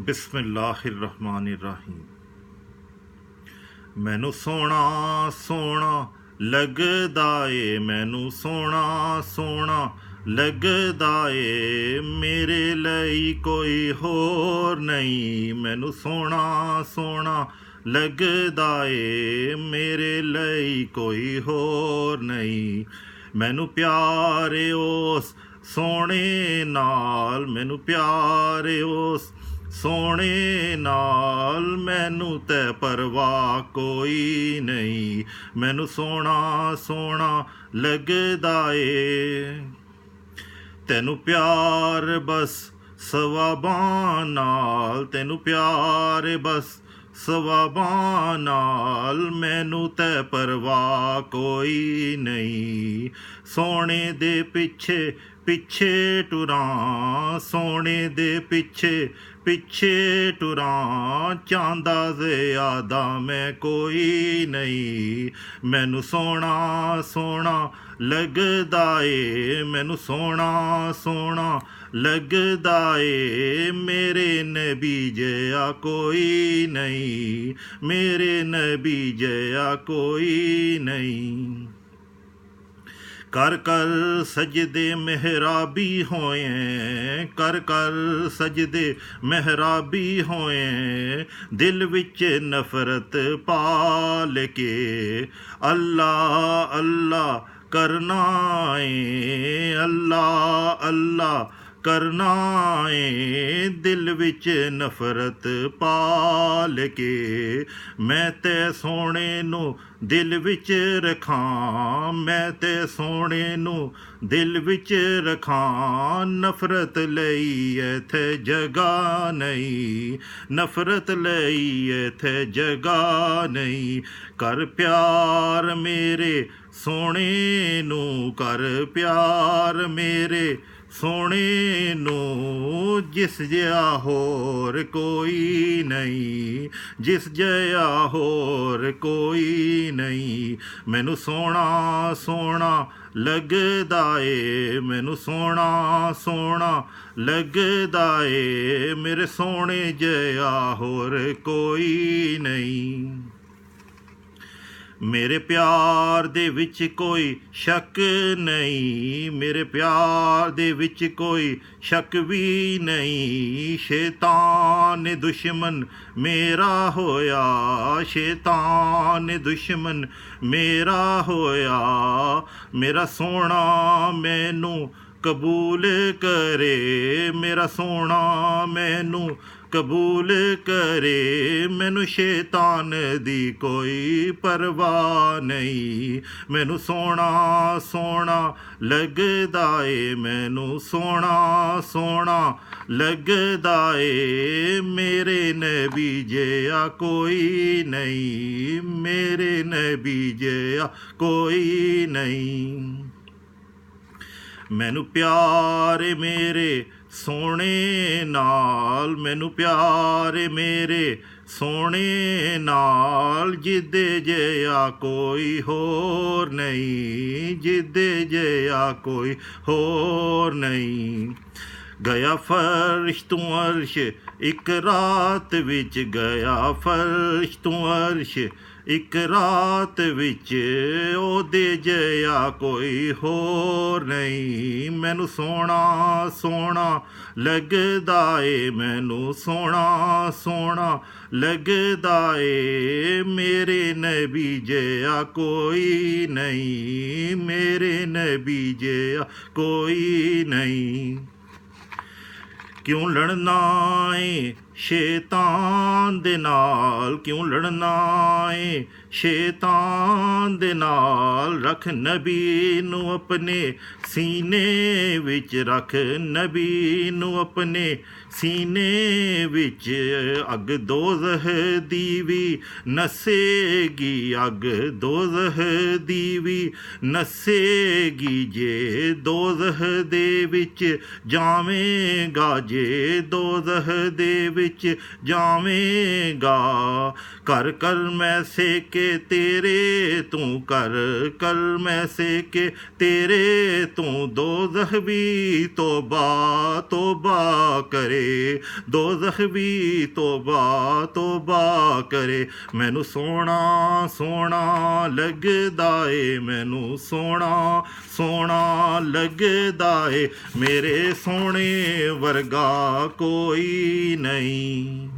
ਬਿਸਮਿल्लाहिर्रहमानिर्रहीम। ਮੈਨੂੰ ਸੋਹਣਾ ਸੋਹਣਾ ਲੱਗਦਾ ਏ, ਮੈਨੂੰ ਸੋਹਣਾ ਸੋਹਣਾ ਲੱਗਦਾ ਏ, ਮੇਰੇ ਲਈ ਕੋਈ ਹੋਰ ਨਹੀਂ। ਮੈਨੂੰ ਸੋਹਣਾ ਸੋਹਣਾ ਲੱਗਦਾ ਏ, ਮੇਰੇ ਲਈ ਕੋਈ ਹੋਰ ਨਹੀਂ। ਮੈਨੂੰ ਪਿਆਰ ਏ ਉਸ ਸੋਹਣੇ ਨਾਲ, ਮੈਨੂੰ ਪਿਆਰ ਏ ਉਸ ਸੋਹਣੇ ਨਾਲ, ਮੈਨੂੰ ਤੇ ਪਰਵਾਹ ਕੋਈ ਨਹੀਂ। ਮੈਨੂੰ ਸੋਹਣਾ ਸੋਹਣਾ ਲੱਗਦਾ ਏ, ਤੈਨੂੰ ਪਿਆਰ ਬਸ ਸਵਾਬਾਂ ਨਾਲ, ਤੈਨੂੰ ਪਿਆਰ ਬਸ ਸਵਾਬਾਂ ਨਾਲ, ਮੈਨੂੰ ਤੇ ਪਰਵਾਹ ਕੋਈ ਨਹੀਂ। ਸੋਹਣੇ ਦੇ ਪਿੱਛੇ ਪਿੱਛੇ ਟੁਰਾਂ, ਸੋਹਣੇ ਦੇ ਪਿੱਛੇ ਪਿੱਛੇ ਟੁਰਾਂ, ਚਾਹੁੰਦਾ ਜ਼ਿਆਦਾ ਮੈਂ ਕੋਈ ਨਹੀਂ। ਮੈਨੂੰ ਸੋਹਣਾ ਸੋਹਣਾ ਲੱਗਦਾ ਏ, ਮੈਨੂੰ ਸੋਹਣਾ ਸੋਹਣਾ ਲੱਗਦਾ ਏ, ਮੇਰੇ ਨਬੀ ਜਿਹਾ ਕੋਈ ਨਹੀਂ, ਮੇਰੇ ਨਬੀ ਜਿਹਾ ਕੋਈ ਨਹੀਂ। ਕਰ ਕਰ ਸਜਦੇ ਮਹਿਰਾਬੀ ਹੋਏ, ਕਰ ਕਰ ਸਜਦੇ ਮਹਿਰਾਬੀ ਹੋਏ, ਦਿਲ ਵਿੱਚ ਨਫ਼ਰਤ ਪਾਲ ਕੇ ਅੱਲਾ ਅੱਲਾ ਕਰਨਾ ਏ, ਅੱਲਾ ਅੱਲਾ ਕਰਨਾ ਏ, ਦਿਲ ਵਿੱਚ ਨਫ਼ਰਤ ਪਾਲ ਕੇ। ਮੈਂ ਤੇ ਸੋਹਣੇ ਨੂੰ ਦਿਲ ਵਿੱਚ ਰੱਖਾਂ, ਮੈਂ ਤੇ ਸੋਹਣੇ ਨੂੰ ਦਿਲ ਵਿੱਚ ਰੱਖਾਂ, ਨਫ਼ਰਤ ਲਈ ਇੱਥੇ ਜਗ੍ਹਾ ਨਹੀਂ, ਨਫ਼ਰਤ ਲਈ ਇੱਥੇ ਜਗ੍ਹਾ ਨਹੀਂ। ਕਰ ਪਿਆਰ ਮੇਰੇ ਸੋਹਣੇ ਨੂੰ, ਕਰ ਪਿਆਰ ਮੇਰੇ ਸੋਹਣੇ ਨੂੰ, ਜਿਸ ਜਿਹਾ ਹੋਰ ਕੋਈ ਨਹੀਂ, ਜਿਸ ਜਿਹਾ ਹੋਰ ਕੋਈ ਨਹੀਂ। ਮੈਨੂੰ ਸੋਹਣਾ ਸੋਹਣਾ ਲੱਗਦਾ ਏ, ਮੈਨੂੰ ਸੋਹਣਾ ਸੋਹਣਾ ਲੱਗਦਾ ਏ, ਮੇਰੇ ਸੋਹਣੇ ਜਿਹਾ ਹੋਰ ਕੋਈ ਨਹੀਂ। ਮੇਰੇ ਪਿਆਰ ਦੇ ਵਿੱਚ ਕੋਈ ਸ਼ੱਕ ਨਹੀਂ, ਮੇਰੇ ਪਿਆਰ ਦੇ ਵਿੱਚ ਕੋਈ ਸ਼ੱਕ ਵੀ ਨਹੀਂ। ਸ਼ੈਤਾਨ ਦੁਸ਼ਮਨ ਮੇਰਾ ਹੋਇਆ, ਸ਼ੈਤਾਨ ਦੁਸ਼ਮਨ ਮੇਰਾ ਹੋਇਆ, ਮੇਰਾ ਸੋਹਣਾ ਮੈਨੂੰ ਕਬੂਲ ਕਰੇ, ਮੇਰਾ ਸੋਹਣਾ ਮੈਨੂੰ ਕਬੂਲ ਕਰੇ, ਮੈਨੂੰ ਸ਼ੈਤਾਨ ਦੀ ਕੋਈ ਪਰਵਾਹ ਨਹੀਂ। ਮੈਨੂੰ ਸੋਹਣਾ ਸੋਹਣਾ ਲੱਗਦਾ ਏ, ਮੈਨੂੰ ਸੋਹਣਾ ਸੋਹਣਾ ਲੱਗਦਾ ਏ, ਮੇਰੇ ਨਬੀ ਜਿਹਾ ਕੋਈ ਨਹੀਂ, ਮੇਰੇ ਨਬੀ ਜਿਹਾ ਕੋਈ ਨਹੀਂ। ਮੈਨੂੰ ਪਿਆਰ ਮੇਰੇ ਸੋਹਣੇ ਨਾਲ, ਮੈਨੂੰ ਪਿਆਰ ਮੇਰੇ ਸੋਹਣੇ ਨਾਲ, ਜਿੱਦੇ ਜਿਹਾ ਕੋਈ ਹੋਰ ਨਹੀਂ, ਜਿੱਦੇ ਜਿਹਾ ਕੋਈ ਹੋਰ ਨਹੀਂ। ਗਿਆ ਫਰਸ਼ ਤੋਂ ਅਰਸ਼ ਇੱਕ ਰਾਤ ਵਿੱਚ, ਗਿਆ ਫਰਸ਼ ਤੋਂ ਅਰਸ਼ ਇੱਕ ਰਾਤ ਵਿੱਚ, ਉਹਦੇ ਜਿਹਾ ਕੋਈ ਹੋਰ ਨਹੀਂ। ਮੈਨੂੰ ਸੋਹਣਾ ਸੋਹਣਾ ਲੱਗਦਾ ਏ, ਮੈਨੂੰ ਸੋਹਣਾ ਸੋਹਣਾ ਲੱਗਦਾ ਏ, ਮੇਰੇ ਨਬੀ ਜਿਹਾ ਕੋਈ ਨਹੀਂ, ਮੇਰੇ ਨਬੀ ਜਿਹਾ ਕੋਈ ਨਹੀਂ। ਕਿਉਂ ਲੜਨਾ ਏ ਸ਼ੈਤਾਨ ਦੇ ਨਾਲ, ਕਿਉਂ ਲੜਨਾ ਏ ਸ਼ੈਤਾਨ ਦੇ ਨਾਲ, ਰੱਖ ਨਬੀ ਨੂੰ ਆਪਣੇ ਸੀਨੇ ਵਿੱਚ, ਰੱਖ ਨਬੀ ਨੂੰ ਆਪਣੇ ਸੀਨੇ ਵਿੱਚ। ਅੱਗ ਦੋਜ਼ਖ ਦੀ ਵੀ ਨਸੇਗੀ, ਅੱਗ ਦੋਜ਼ਖ ਦੀ ਵੀ ਨਸੇਗੀ, ਜੇ ਦੋਜ਼ਖ ਦੇ ਵਿੱਚ ਜਾਵੇਂਗਾ, ਜੇ ਦੋਜ਼ਖ ਦੇ ਵਿੱਚ ਵਿੱਚ ਜਾਵੇਂਗਾ। ਕਰ ਕਰ ਮੈਂ ਸੇਕੇ ਤੇਰੇ ਤੂੰ ਕਰ ਕਰ ਮੈਂ ਸੇਕੇ ਤੇਰੇ ਤੂੰ ਦੋਜ਼ਖ ਵੀ ਤੋਬਾ ਤੋਬਾ ਕਰੇ ਦੋਜ਼ਖ ਵੀ ਤੋਬਾ ਤੋਬਾ ਕਰੇ। ਮੈਨੂੰ ਸੋਹਣਾ ਸੋਹਣਾ ਲੱਗਦਾ ਏ ਮੈਨੂੰ ਸੋਹਣਾ ਸੋਹਣਾ ਲੱਗਦਾ ਏ ਮੇਰੇ ਸੋਹਣੇ ਵਰਗਾ ਕੋਈ ਨਹੀਂ।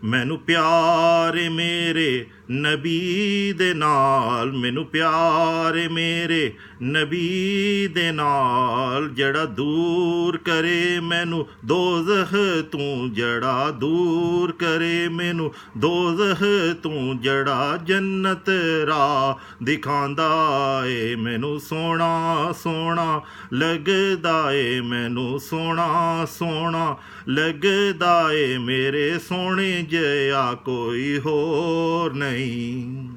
ਮੈਨੂੰ ਪਿਆਰ ਏ ਮੇਰੇ ਨਬੀ ਦੇ ਨਾਲ ਮੈਨੂੰ ਪਿਆਰ ਏ ਮੇਰੇ ਨਬੀ ਦੇ ਨਾਲ ਜਿਹੜਾ ਦੂਰ ਕਰੇ ਮੈਨੂੰ ਦੋਜ਼ਖ ਤੂੰ ਜਿਹੜਾ ਦੂਰ ਕਰੇ ਮੈਨੂੰ ਦੋਜ਼ਖ ਤੂੰ ਜਿਹੜਾ ਜੰਨਤ ਰਾਹ ਦਿਖਾਉਂਦਾ ਏ ਮੈਨੂੰ ਸੋਹਣਾ ਸੋਹਣਾ ਲੱਗਦਾ ਏ ਮੈਨੂੰ ਸੋਹਣਾ ਸੋਹਣਾ ਲੱਗਦਾ ਏ ਮੇਰੇ ਸੋਹਣੇ ਜਿਹਾ ਕੋਈ ਹੋਰ ਨਹੀਂ।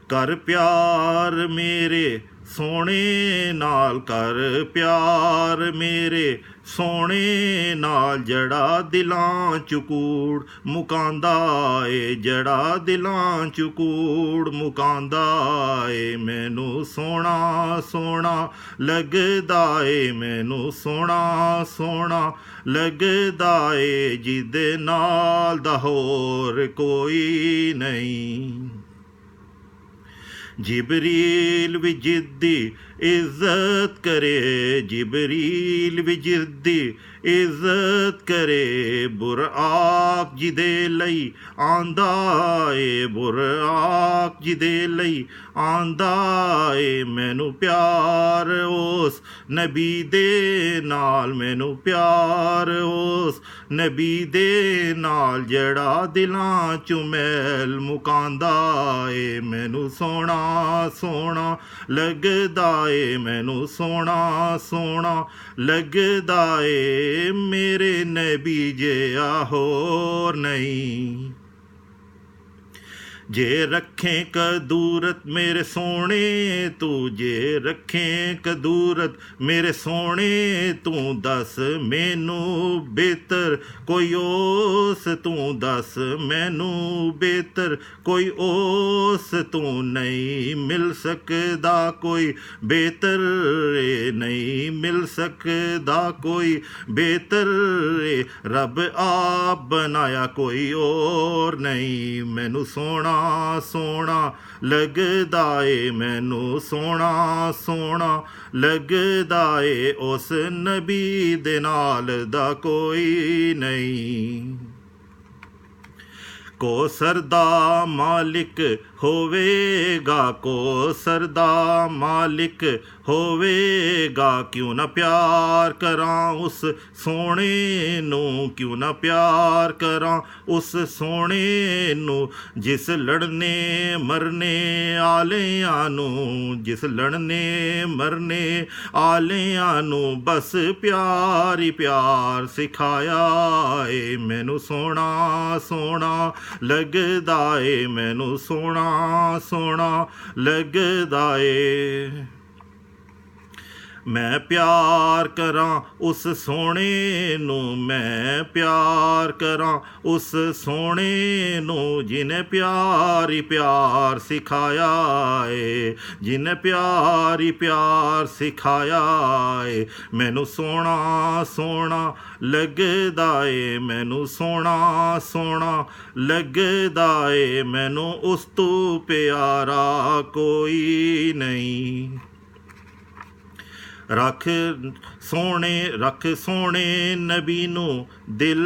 ਕਰ ਪਿਆਰ ਮੇਰੇ ਸੋਹਣੇ ਨਾਲ ਕਰ ਪਿਆਰ ਮੇਰੇ ਸੋਹਣੇ ਨਾਲ ਜਿਹੜਾ ਦਿਲਾਂ 'ਚ ਕੂੜ ਮੁਕਾਉਂਦਾ ਏ ਜਿਹੜਾ ਦਿਲਾਂ 'ਚ ਕੂੜ ਮੁਕਾਉਂਦਾ ਏ ਮੈਨੂੰ ਸੋਹਣਾ ਸੋਹਣਾ ਲੱਗਦਾ ਏ ਮੈਨੂੰ ਸੋਹਣਾ ਸੋਹਣਾ ਲੱਗਦਾ ਏ ਜਿਹਦੇ ਨਾਲ ਦਾ ਹੋਰ ਕੋਈ ਨਹੀਂ। ਜਿਬਰੀਲ ਵੀ ਜਿੱਦੀ ਇੱਜ਼ਤ ਕਰੇ ਜਿਬਰੀਲ ਵੀ ਜਿੱਦੀ ਇੱਜ਼ਤ ਕਰੇ ਬੁਰਾਕ ਜਿਹਦੇ ਲਈ ਆਂਦਾ ਏ ਬੁਰਾਕ ਜਿਹਦੇ ਲਈ ਆਂਦਾ ਏ ਮੈਨੂੰ ਪਿਆਰ ਉਸ ਨਬੀ ਦੇ ਨਾਲ ਮੈਨੂੰ ਪਿਆਰ ਉਸ ਨਬੀ ਦੇ ਨਾਲ ਜਿਹੜਾ ਦਿਲਾਂ 'ਚੋਂ ਮੈਲ ਮੁਕਾਉਂਦਾ ਏ ਮੈਨੂੰ ਸੋਹਣਾ ਸੋਹਣਾ ਲੱਗਦਾ ਏ ਮੈਨੂੰ ਸੋਹਣਾ ਸੋਹਣਾ ਲੱਗਦਾ ਏ ਮੇਰੇ ਨਬੀ ਜਿਹਾ ਹੋਰ ਨਹੀਂ। ਜੇ ਰੱਖੇ ਕਦੂਰਤ ਮੇਰੇ ਸੋਹਣੇ ਤੂੰ ਜੇ ਰੱਖੇ ਕਦੂਰਤ ਮੇਰੇ ਸੋਹਣੇ ਤੂੰ ਦੱਸ ਮੈਨੂੰ ਬਿਹਤਰ ਕੋਈ ਉਸ ਤੂੰ ਦੱਸ ਮੈਨੂੰ ਬਿਹਤਰ ਕੋਈ ਉਸ ਤੂੰ ਨਹੀਂ ਮਿਲ ਸਕਦਾ ਕੋਈ ਬਿਹਤਰ ਨਹੀਂ ਮਿਲ ਸਕਦਾ ਕੋਈ ਬਿਹਤਰ ਰੱਬ ਆਪ ਬਣਾਇਆ ਕੋਈ ਹੋਰ ਨਹੀਂ। ਮੈਨੂੰ ਸੋਹਣਾ ਸੋਹਣਾ ਲੱਗਦਾ ਏ ਮੈਨੂੰ ਸੋਹਣਾ ਸੋਹਣਾ ਲੱਗਦਾ ਏ ਉਸ ਨਬੀ ਦੇ ਨਾਲ ਦਾ ਕੋਈ ਨਹੀਂ। ਕੌਸਰ ਦਾ ਮਾਲਿਕ ਹੋਵੇਗਾ ਕੌਸਰ ਦਾ ਮਾਲਿਕ ਹੋਵੇਗਾ ਕਿਉਂ ਨਾ ਪਿਆਰ ਕਰਾਂ ਉਸ ਸੋਹਣੇ ਨੂੰ ਕਿਉਂ ਨਾ ਪਿਆਰ ਕਰਾਂ ਉਸ ਸੋਹਣੇ ਨੂੰ ਜਿਸ ਲੜਨੇ ਮਰਨੇ ਆਲਿਆਂ ਨੂੰ ਜਿਸ ਲੜਨੇ ਮਰਨੇ ਆਲਿਆਂ ਨੂੰ ਬਸ ਪਿਆਰ ਹੀ ਪਿਆਰ ਸਿਖਾਇਆ ਏ ਮੈਨੂੰ ਸੋਹਣਾ ਸੋਹਣਾ ਲੱਗਦਾ ਏ ਮੈਨੂੰ ਸੋਹਣਾ ਸੋਹਣਾ ਲੱਗਦਾ ਏ। ਮੈਂ ਪਿਆਰ ਕਰਾਂ ਉਸ ਸੋਹਣੇ ਨੂੰ ਮੈਂ ਪਿਆਰ ਕਰਾਂ ਉਸ ਸੋਹਣੇ ਨੂੰ ਜਿਹਨੇ ਪਿਆਰ ਹੀ ਪਿਆਰ ਸਿਖਾਇਆ ਏ ਜਿਹਨੇ ਪਿਆਰ ਹੀ ਪਿਆਰ ਸਿਖਾਇਆ ਏ ਮੈਨੂੰ ਸੋਹਣਾ ਸੋਹਣਾ ਲੱਗਦਾ ਏ ਮੈਨੂੰ ਸੋਹਣਾ ਸੋਹਣਾ ਲੱਗਦਾ ਏ ਮੈਨੂੰ ਉਸ ਤੋਂ ਪਿਆਰਾ ਕੋਈ ਨਹੀਂ। ਰੱਖ ਸੋਹਣੇ ਨਬੀ ਨੂੰ ਦਿਲ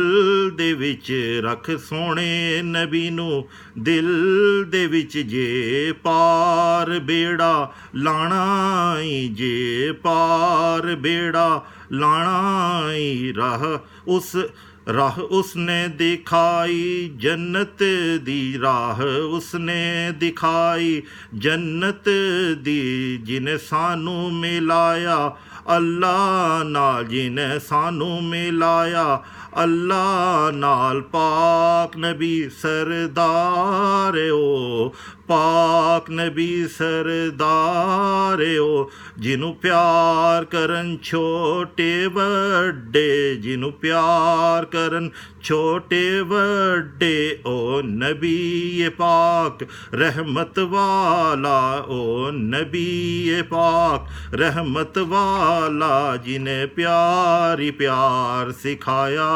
ਦੇ ਵਿੱਚ ਰੱਖ ਸੋਹਣੇ ਨਬੀ ਨੂੰ ਦਿਲ ਦੇ ਵਿੱਚ ਜੇ ਪਾਰ ਬੇੜਾ ਲਾਣਾ ਈ ਜੇ ਪਾਰ ਬੇੜਾ ਲਾਣਾ ਈ ਰਾਹ ਉਸਨੇ ਦਿਖਾਈ ਜੰਨਤ ਦੀ ਰਾਹ ਉਸਨੇ ਦਿਖਾਈ ਜੰਨਤ ਦੀ ਜਿਹਨੇ ਸਾਨੂੰ ਮਿਲਾਇਆ ਅੱਲਾ ਨਾਲ ਜਿਹਨੇ ਸਾਨੂੰ ਮਿਲਾਇਆ ਅੱਲਾ ਨਾਲ ਪਾਕ ਨਬੀ ਸਰਦਾਰ ਓ ਪਾਕ ਨਬੀ ਸਰਦਾਰਿਓ, ਜਿਹਨੂੰ ਪਿਆਰ ਕਰਨ ਛੋਟੇ ਵੱਡੇ, ਜਿਹਨੂੰ ਪਿਆਰ ਕਰਨ ਛੋਟੇ ਵੱਡੇ, ਓ ਨਬੀ ਪਾਕ ਰਹਿਮਤ ਵਾਲਾ, ਓ ਨਬੀ ਪਾਕ ਰਹਿਮਤ ਵਾਲਾ, ਜਿਨੇ ਪਿਆਰ ਹੀ ਪਿਆਰ ਸਿਖਾਇਆ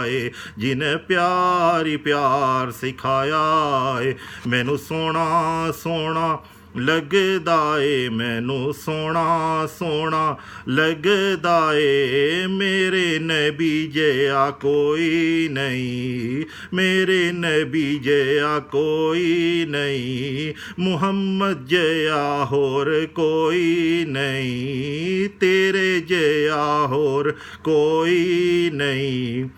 ਏ, ਜਿਨੇ ਪਿਆਰ ਹੀ ਪਿਆਰ ਸਿਖਾਇਆ ਏ। ਮੈਨੂੰ ਸੋਹਣਾ ਸੋਹਣਾ ਲੱਗਦਾ ਏ, ਮੈਨੂੰ ਸੋਹਣਾ ਸੋਹਣਾ ਲੱਗਦਾ ਏ, ਮੇਰੇ ਨਬੀ ਜਿਹਾ ਕੋਈ ਨਹੀਂ, ਮੇਰੇ ਨਬੀ ਜਿਹਾ ਕੋਈ ਨਹੀਂ, ਮੁਹੰਮਦ ਜਿਹਾ ਹੋਰ ਕੋਈ ਨਹੀਂ, ਤੇਰੇ ਜਿਹਾ ਹੋਰ ਕੋਈ ਨਹੀਂ।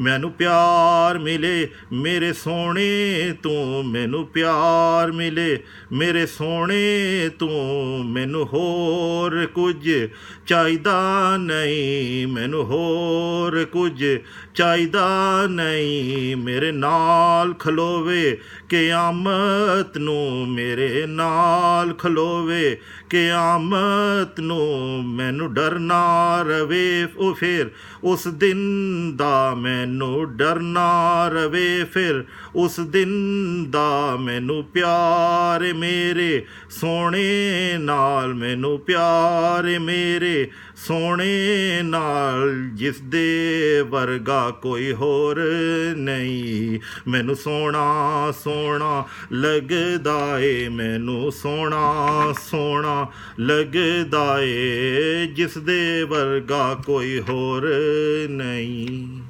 ਮੈਨੂੰ ਪਿਆਰ ਮਿਲੇ ਮੇਰੇ ਸੋਹਣੇ ਤੂੰ, ਮੈਨੂੰ ਪਿਆਰ ਮਿਲੇ ਮੇਰੇ ਸੋਹਣੇ ਤੂੰ, ਮੈਨੂੰ ਹੋਰ ਕੁਝ ਚਾਹੀਦਾ ਨਹੀਂ, ਮੈਨੂੰ ਹੋਰ ਕੁਝ ਚਾਹੀਦਾ ਨਹੀਂ। ਮੇਰੇ ਨਾਲ ਖਲੋਵੇ ਕਿਆਮਤ ਨੂੰ, ਮੇਰੇ ਨਾਲ ਖਲੋਵੇ ਕਿਆਮਤ ਨੂੰ, ਮੈਨੂੰ ਡਰ ਨਾ ਰਵੇ ਉਹ ਫਿਰ ਉਸ ਦਿਨ ਦਾ, ਮੈਨੂੰ ਡਰ ਨਾ ਰਵੇ ਫਿਰ ਉਸ ਦਿਨ ਦਾ। ਮੈਨੂੰ ਪਿਆਰ ਮੇਰੇ ਸੋਹਣੇ ਨਾਲ, ਮੈਨੂੰ ਪਿਆਰ ਮੇਰੇ ਸੋਹਣੇ ਨਾਲ, ਜਿਸ ਦੇ ਵਰਗਾ ਕੋਈ ਹੋਰ ਨਹੀਂ। ਮੈਨੂੰ ਸੋਹਣਾ ਸੋਹਣਾ ਲੱਗਦਾ ਏ, ਮੈਨੂੰ ਸੋਹਣਾ ਸੋਹਣਾ ਲੱਗਦਾ ਏ, ਜਿਸ ਦੇ ਵਰਗਾ ਕੋਈ ਹੋਰ ਨਹੀਂ।